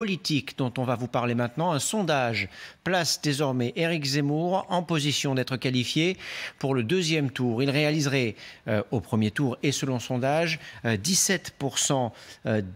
Politique dont on va vous parler maintenant. Un sondage place désormais Éric Zemmour en position d'être qualifié pour le deuxième tour. Il réaliserait au premier tour et selon sondage 17%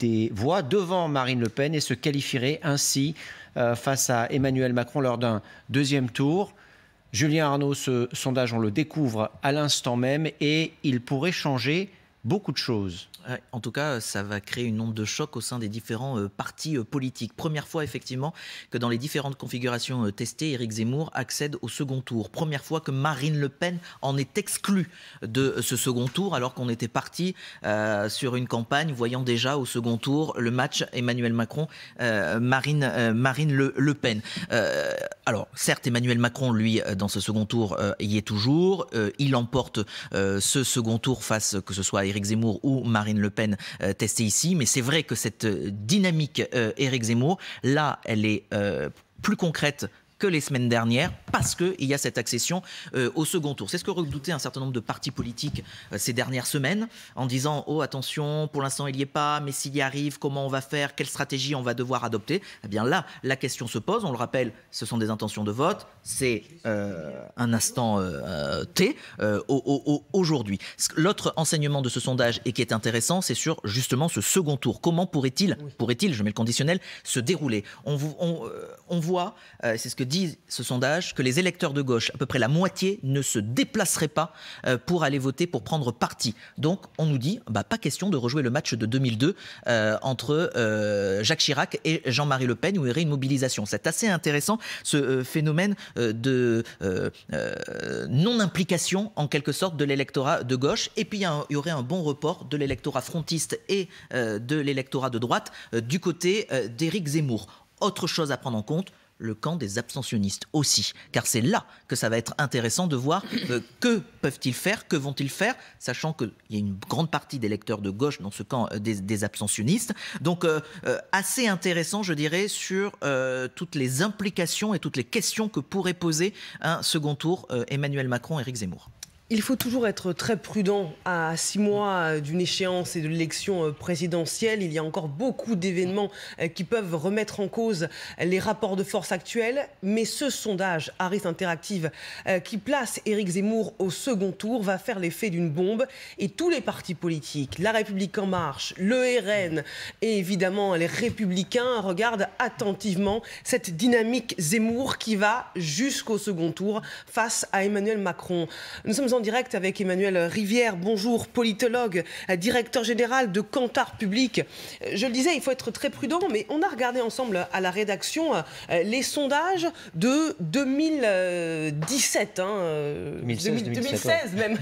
des voix devant Marine Le Pen et se qualifierait ainsi face à Emmanuel Macron lors d'un deuxième tour. Julien Arnaud, ce sondage on le découvre à l'instant même et il pourrait changer beaucoup de choses. En tout cas, ça va créer une onde de choc au sein des différents partis politiques. Première fois, effectivement, que dans les différentes configurations testées, Éric Zemmour accède au second tour. Première fois que Marine Le Pen en est exclue de ce second tour, alors qu'on était parti sur une campagne voyant déjà au second tour le match Emmanuel Macron-Marine Le Pen. Alors, certes, Emmanuel Macron, lui, dans ce second tour, y est toujours. Il emporte ce second tour face, que ce soit à Éric Zemmour ou Marine Le Pen testée ici, mais c'est vrai que cette dynamique Éric Zemmour, là, elle est plus concrète que les semaines dernières, parce qu'il y a cette accession au second tour. C'est ce que redoutaient un certain nombre de partis politiques ces dernières semaines, en disant « Oh, attention, pour l'instant, il n'y est pas, mais s'il y arrive, comment on va faire? Quelle stratégie on va devoir adopter ?» Eh bien là, la question se pose. On le rappelle, ce sont des intentions de vote. C'est un instant T aujourd'hui. L'autre enseignement de ce sondage, et qui est intéressant, c'est sur justement ce second tour. Comment pourrait-il, je mets le conditionnel, se dérouler? On voit, c'est ce que dit ce sondage, que les électeurs de gauche, à peu près la moitié, ne se déplaceraient pas pour aller voter, pour prendre parti. Donc on nous dit, pas question de rejouer le match de 2002 entre Jacques Chirac et Jean-Marie Le Pen, où il y aurait une mobilisation. C'est assez intéressant, ce phénomène de non-implication, en quelque sorte, de l'électorat de gauche. Et puis il y aurait un bon report de l'électorat frontiste et de l'électorat de droite du côté d'Éric Zemmour. Autre chose à prendre en compte, le camp des abstentionnistes aussi, car c'est là que ça va être intéressant de voir que peuvent-ils faire, que vont-ils faire, sachant qu'il y a une grande partie d'électeurs de gauche dans ce camp des abstentionnistes. Donc assez intéressant, je dirais, sur toutes les implications et toutes les questions que pourrait poser un second tour Emmanuel Macron-Éric Zemmour. Il faut toujours être très prudent à 6 mois d'une échéance et de l'élection présidentielle. Il y a encore beaucoup d'événements qui peuvent remettre en cause les rapports de force actuels. Mais ce sondage Harris Interactive qui place Éric Zemmour au second tour va faire l'effet d'une bombe. Et tous les partis politiques, La République En Marche, le RN et évidemment les Républicains regardent attentivement cette dynamique Zemmour qui va jusqu'au second tour face à Emmanuel Macron. Nous sommes en direct avec Emmanuel Rivière, bonjour, politologue, directeur général de Kantar Public. Je le disais, il faut être très prudent, mais on a regardé ensemble à la rédaction les sondages de 2017, 2016 même.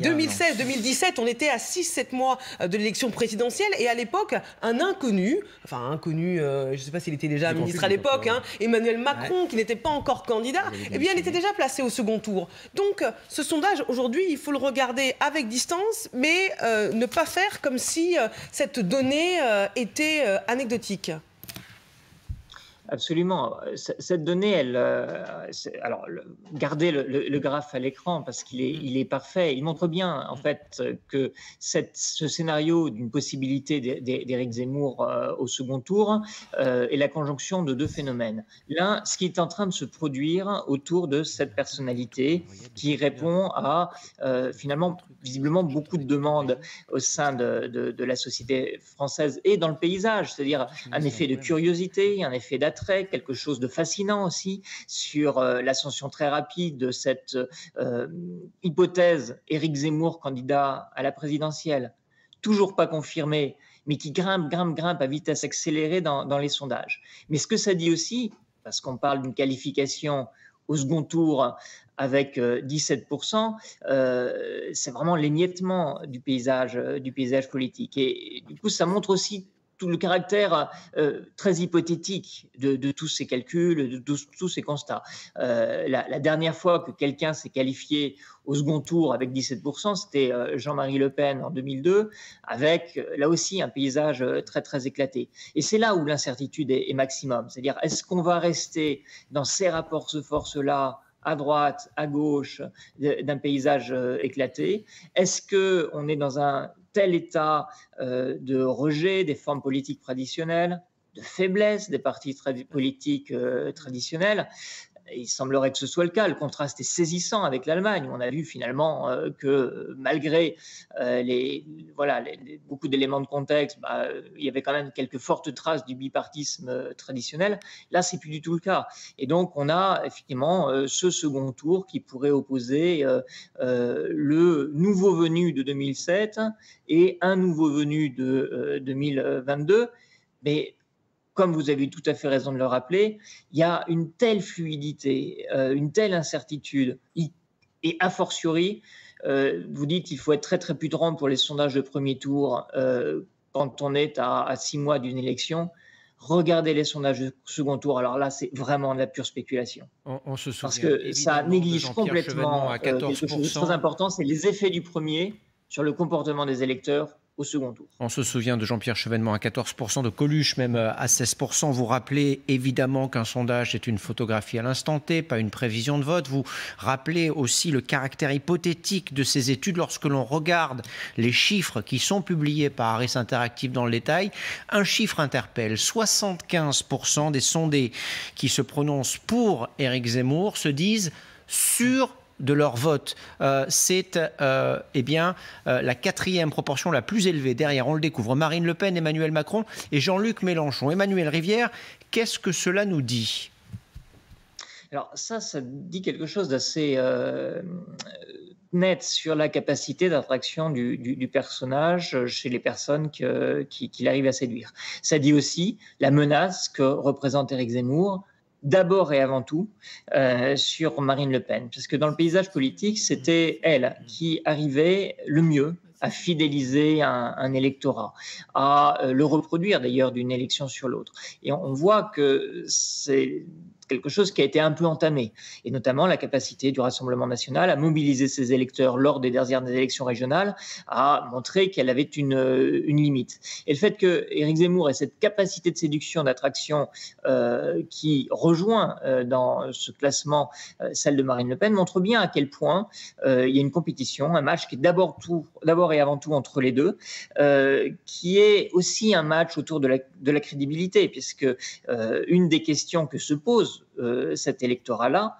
2016-2017, on était à 6-7 mois de l'élection présidentielle et à l'époque, un inconnu, je ne sais pas s'il était déjà ministre à l'époque, Emmanuel Macron, qui n'était pas encore candidat, eh bien, il était déjà placé au second tour. Donc, ce sondage, aujourd'hui, il faut le regarder avec distance, mais ne pas faire comme si cette donnée était anecdotique. Absolument. Cette donnée, alors, gardez le graphe à l'écran parce qu'il est parfait. Il montre bien, en fait, que ce scénario d'une possibilité d'Éric Zemmour au second tour est la conjonction de deux phénomènes. L'un, ce qui est en train de se produire autour de cette personnalité qui répond à, finalement, visiblement beaucoup de demandes au sein de la société française et dans le paysage, c'est-à-dire un effet de curiosité, un effet d'attrait, quelque chose de fascinant aussi sur l'ascension très rapide de cette hypothèse Éric Zemmour candidat à la présidentielle, toujours pas confirmée, mais qui grimpe à vitesse accélérée dans les sondages. Mais ce que ça dit aussi, parce qu'on parle d'une qualification au second tour avec 17%, c'est vraiment l'émiettement du paysage politique. Et du coup, ça montre aussi tout le caractère très hypothétique de tous ces calculs, de tous ces constats. La dernière fois que quelqu'un s'est qualifié au second tour avec 17%, c'était Jean-Marie Le Pen en 2002, avec là aussi un paysage très, très éclaté. Et c'est là où l'incertitude est maximum. C'est-à-dire, est-ce qu'on va rester dans ces rapports de force-là à droite, à gauche, d'un paysage éclaté? Est-ce qu'on est dans un tel état de rejet des formes politiques traditionnelles, de faiblesse des partis politiques traditionnels. Il semblerait que ce soit le cas. Le contraste est saisissant avec l'Allemagne. On a vu finalement que malgré beaucoup d'éléments de contexte, il y avait quand même quelques fortes traces du bipartisme traditionnel. Là, c'est plus du tout le cas. Et donc, on a effectivement ce second tour qui pourrait opposer le nouveau venu de 2007 et un nouveau venu de 2022. Mais comme vous avez tout à fait raison de le rappeler, il y a une telle fluidité, une telle incertitude, et a fortiori, vous dites qu'il faut être très très prudent pour les sondages de premier tour quand on est à 6 mois d'une élection. Regardez les sondages de second tour, alors là c'est vraiment de la pure spéculation. On se souvient, parce que ça néglige complètement à 14%. Quelque chose de très important, c'est les effets du premier sur le comportement des électeurs au second tour. On se souvient de Jean-Pierre Chevènement à 14%, de Coluche même à 16%. Vous rappelez évidemment qu'un sondage est une photographie à l'instant T, pas une prévision de vote. Vous rappelez aussi le caractère hypothétique de ces études lorsque l'on regarde les chiffres qui sont publiés par Harris Interactive dans le détail. Un chiffre interpelle, 75% des sondés qui se prononcent pour Éric Zemmour se disent sûrs de leur vote. C'est la 4e proportion la plus élevée. Derrière, on le découvre, Marine Le Pen, Emmanuel Macron et Jean-Luc Mélenchon. Emmanuel Rivière, qu'est-ce que cela nous dit ? Alors ça dit quelque chose d'assez net sur la capacité d'attraction du personnage chez les personnes qu'il arrive à séduire. Ça dit aussi la menace que représente Éric Zemmour, d'abord et avant tout sur Marine Le Pen, parce que dans le paysage politique, c'était elle qui arrivait le mieux à fidéliser un électorat, à le reproduire d'ailleurs d'une élection sur l'autre. Et on voit que c'est quelque chose qui a été un peu entamé, et notamment la capacité du Rassemblement national à mobiliser ses électeurs lors des dernières élections régionales, a montré qu'elle avait une limite. Et le fait que Éric Zemmour ait cette capacité de séduction, d'attraction qui rejoint dans ce classement celle de Marine Le Pen, montre bien à quel point il y a une compétition, un match qui est d'abord et avant tout entre les deux, qui est aussi un match autour de la crédibilité, puisque une des questions que se pose cet électorat-là,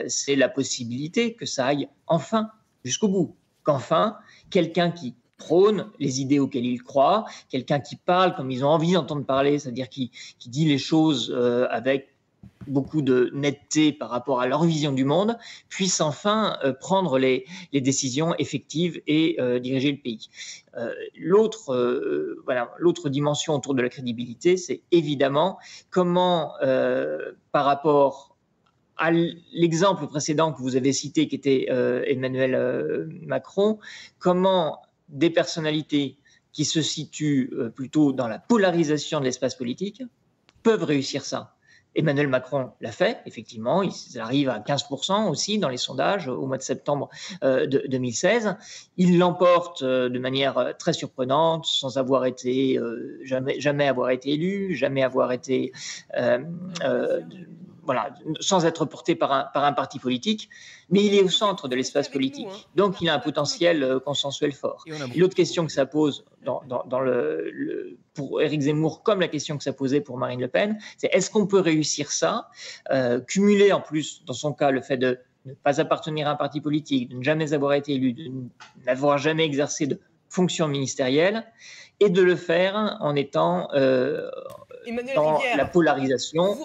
c'est la possibilité que ça aille enfin jusqu'au bout, qu'enfin quelqu'un qui prône les idées auxquelles il croit, quelqu'un qui parle comme ils ont envie d'entendre parler, c'est-à-dire qui dit les choses avec beaucoup de netteté par rapport à leur vision du monde, puisse enfin prendre les décisions effectives et diriger le pays. L'autre dimension autour de la crédibilité, c'est évidemment comment, par rapport à l'exemple précédent que vous avez cité, qui était Emmanuel Macron, comment des personnalités qui se situent plutôt dans la polarisation de l'espace politique peuvent réussir ça. Emmanuel Macron l'a fait, effectivement, il arrive à 15% aussi dans les sondages au mois de septembre 2016. Il l'emporte de manière très surprenante, sans avoir été, jamais avoir été élu, jamais avoir été, sans être porté par un parti politique, mais il est au centre de l'espace politique. Donc il a un potentiel consensuel fort. L'autre question que ça pose pour Éric Zemmour, comme la question que ça posait pour Marine Le Pen, c'est est-ce qu'on peut réussir ça, cumuler en plus, dans son cas, le fait de ne pas appartenir à un parti politique, de ne jamais avoir été élu, de n'avoir jamais exercé de fonction ministérielle, et de le faire en étant dans Rivière, la polarisation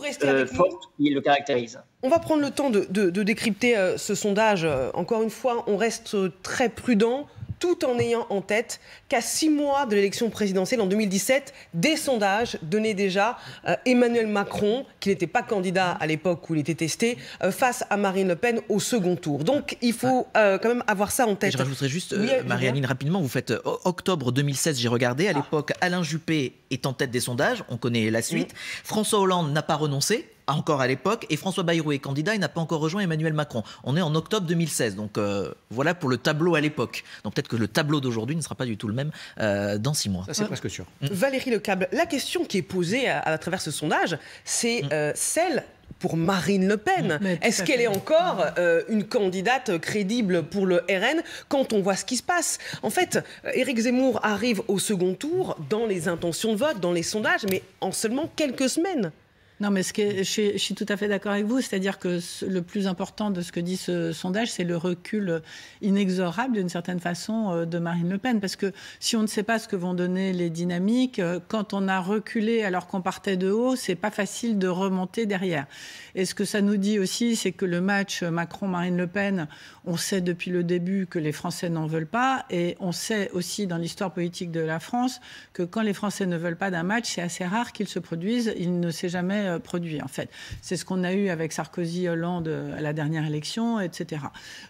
forte qui le caractérise. On va prendre le temps de décrypter ce sondage. Encore une fois, on reste très prudent, tout en ayant en tête qu'à 6 mois de l'élection présidentielle en 2017, des sondages donnaient déjà Emmanuel Macron, qui n'était pas candidat à l'époque où il était testé, face à Marine Le Pen au second tour. Donc il faut quand même avoir ça en tête. Je rajouterais juste, Marie-Aline, rapidement, vous faites octobre 2016, j'ai regardé, à l'époque, Alain Juppé est en tête des sondages, on connaît la suite. François Hollande n'a pas renoncé, encore à l'époque, et François Bayrou est candidat, il n'a pas encore rejoint Emmanuel Macron. On est en octobre 2016, donc voilà pour le tableau à l'époque. Donc peut-être que le tableau d'aujourd'hui ne sera pas du tout le même dans 6 mois. Ça, c'est presque sûr. Valérie Lecable, la question qui est posée à travers ce sondage, c'est celle pour Marine Le Pen. Est-ce qu'elle est encore une candidate crédible pour le RN quand on voit ce qui se passe? En fait, Éric Zemmour arrive au second tour dans les intentions de vote, dans les sondages, mais en seulement quelques semaines. Non, mais je suis tout à fait d'accord avec vous. C'est-à-dire que le plus important de ce que dit ce sondage, c'est le recul inexorable, d'une certaine façon, de Marine Le Pen. Parce que si on ne sait pas ce que vont donner les dynamiques, quand on a reculé alors qu'on partait de haut, c'est pas facile de remonter derrière. Et ce que ça nous dit aussi, c'est que le match Macron-Marine Le Pen, on sait depuis le début que les Français n'en veulent pas. Et on sait aussi dans l'histoire politique de la France que quand les Français ne veulent pas d'un match, c'est assez rare qu'il se produise. Il ne s'est jamais produit, en fait. C'est ce qu'on a eu avec Sarkozy, Hollande à la dernière élection, etc.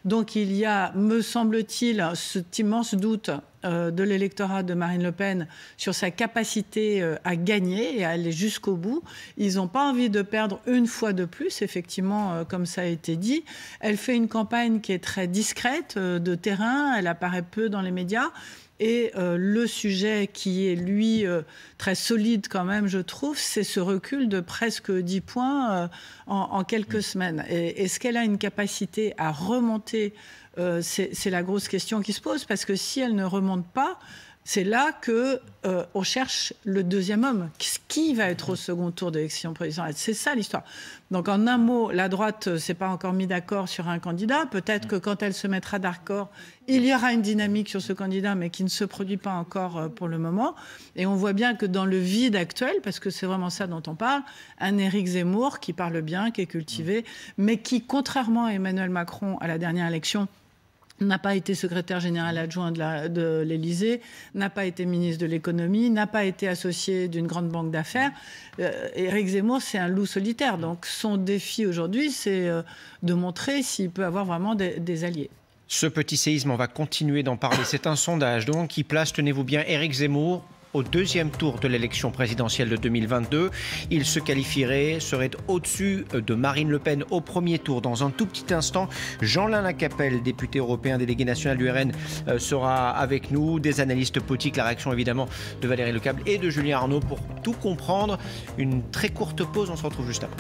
Donc il y a, me semble-t-il, cet immense doute de l'électorat de Marine Le Pen sur sa capacité à gagner et à aller jusqu'au bout. Ils n'ont pas envie de perdre une fois de plus, effectivement, comme ça a été dit. Elle fait une campagne qui est très discrète, de terrain, elle apparaît peu dans les médias. Et le sujet qui est, lui, très solide quand même, je trouve, c'est ce recul de presque 10 points en quelques semaines. Et est-ce qu'elle a une capacité à remonter? C'est la grosse question qui se pose, parce que si elle ne remonte pas, c'est là qu'on cherche le deuxième homme. Qui va être au second tour de l'élection présidentielle? C'est ça l'histoire. Donc en un mot, la droite ne s'est pas encore mis d'accord sur un candidat. Peut-être que quand elle se mettra d'accord, il y aura une dynamique sur ce candidat, mais qui ne se produit pas encore pour le moment. Et on voit bien que dans le vide actuel, parce que c'est vraiment ça dont on parle, un Éric Zemmour qui parle bien, qui est cultivé, mais qui, contrairement à Emmanuel Macron à la dernière élection, n'a pas été secrétaire général adjoint de l'Élysée, n'a pas été ministre de l'économie, n'a pas été associé d'une grande banque d'affaires. Éric Zemmour, c'est un loup solitaire. Donc son défi aujourd'hui, c'est de montrer s'il peut avoir vraiment des alliés. Ce petit séisme, on va continuer d'en parler. C'est un sondage donc qui place, tenez-vous bien, Éric Zemmour au deuxième tour de l'élection présidentielle de 2022. Il se qualifierait, serait au-dessus de Marine Le Pen au premier tour. Dans un tout petit instant, Jean-Lin Lacapelle, député européen, délégué national du RN, sera avec nous. Des analystes politiques, la réaction évidemment de Valérie Lecable et de Julien Arnaud pour tout comprendre. Une très courte pause, on se retrouve juste après.